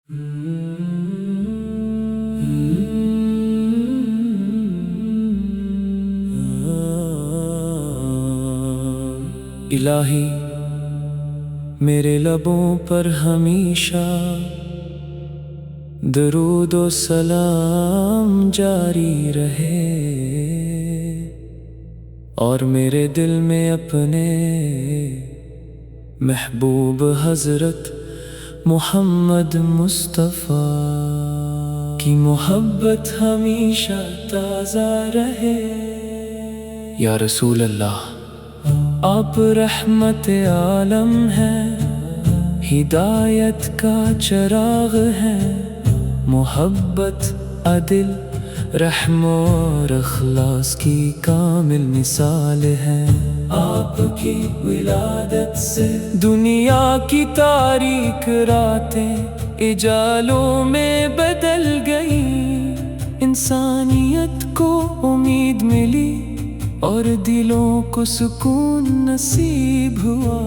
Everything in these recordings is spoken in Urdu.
الہی میرے لبوں پر ہمیشہ درود و سلام جاری رہے، اور میرے دل میں اپنے محبوب حضرت محمد مصطفیٰ کی محبت ہمیشہ تازہ رہے۔ یا رسول اللہ، آپ رحمت عالم ہیں، ہدایت کا چراغ ہے، محبت، عدل، رحم اور اخلاص کی کامل مثال ہے۔ آپ کی ولادت سے دنیا کی تاریک راتیں اجالوں میں بدل گئیں، انسانیت کو امید ملی اور دلوں کو سکون نصیب ہوا۔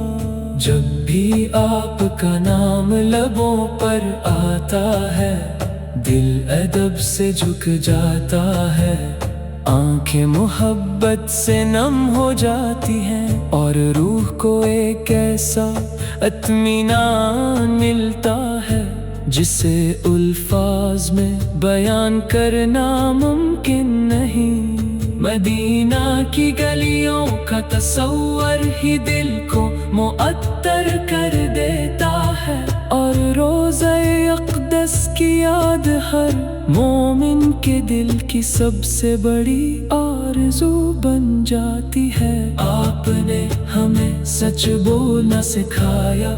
جب بھی آپ کا نام لبوں پر آتا ہے، دل ادب سے جھک جاتا ہے، آنکھیں محبت سے نم ہو جاتی ہیں، اور روح کو ایک ایسا اطمینان ملتا ہے جسے الفاظ میں بیان کرنا ممکن نہیں۔ مدینہ کی گلیوں کا تصور ہی دل کو معطر کر دیتا ہے، اور روضہ اقدس کی یاد ہر مومن کے دل کی سب سے بڑی آرزو بن جاتی ہے۔ آپ نے ہمیں سچ بولنا سکھایا،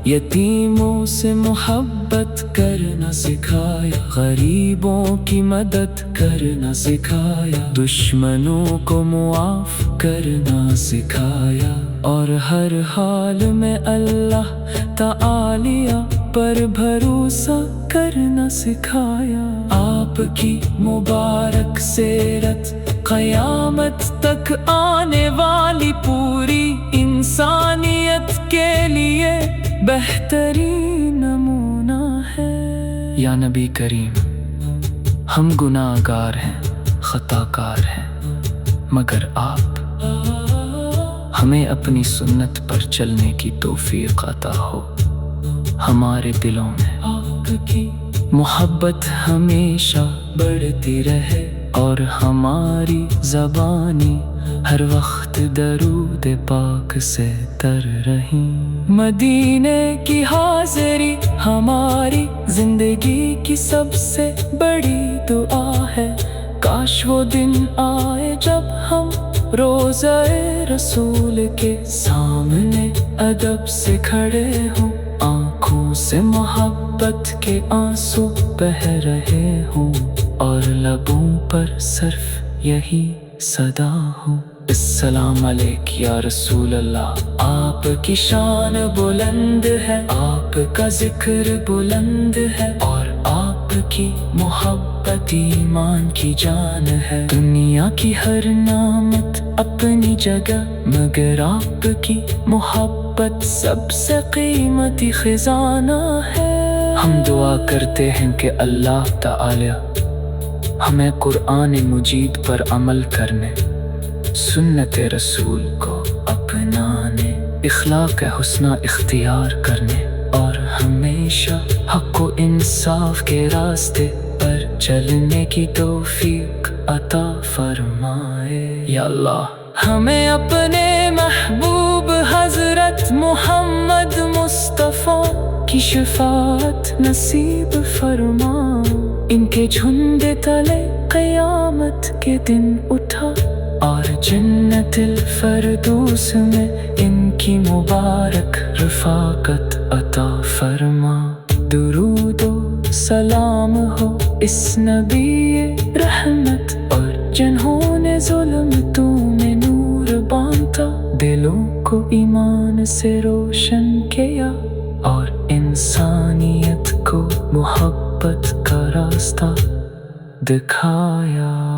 یتیموں سے محبت کرنا سکھایا، غریبوں کی مدد کرنا سکھایا، دشمنوں کو معاف کرنا سکھایا، اور ہر حال میں اللہ تعالی پر بھروسہ کرنا سکھایا۔ آپ کی مبارک سیرت قیامت تک آنے والی پوری انسانیت کے لیے بہترین نمونہ ہے۔ یا نبی کریم، ہم گناہ گار ہیں، خطا کار ہیں، مگر آپ ہمیں اپنی سنت پر چلنے کی توفیق عطا ہو۔ ہمارے دلوں میں آپ کی محبت ہمیشہ بڑھتی رہے، اور ہماری زبانی ہر وقت درود پاک سے تر رہیں۔ مدینے کی حاضری ہماری زندگی کی سب سے بڑی دعا ہے، کاش وہ دن آئے جب ہم روضہ رسول کے سامنے ادب سے کھڑے ہوں، آنکھوں سے محبت کے آنسو بہہ رہے ہوں، اور لبوں پر صرف یہی صدا ہو، السلام علیک یا رسول اللہ۔ آپ کی شان بلند ہے، آپ کا ذکر بلند ہے، اور آپ کی محبت ایمان کی جان ہے۔ دنیا کی ہر نعمت اپنی جگہ، مگر آپ کی محبت سب سے قیمتی خزانہ ہے۔ ہم دعا کرتے ہیں کہ اللہ تعالی ہمیں قرآن مجید پر عمل کرنے، سنت رسول کو اپنانے، اخلاق حسنہ اختیار کرنے، اور ہمیشہ حق و انصاف کے راستے پر چلنے کی توفیق عطا فرمائے۔ یا اللہ، ہمیں اپنے محبوب حضرت محمد مصطفیٰ کی شفاعت نصیب فرما، ان کے جھنڈ تلے قیامت کے دن اٹھا، اور جنت الفردوس میں ان کی مبارک رفاقت عطا فرما۔ درود و سلام ہو اس نبی رحمت اور، جنہوں نے ظلمتوں میں نور باندھا، دلوں کو ایمان سے روشن کیا، اور انسانیت کو محبت کا راستہ دکھایا۔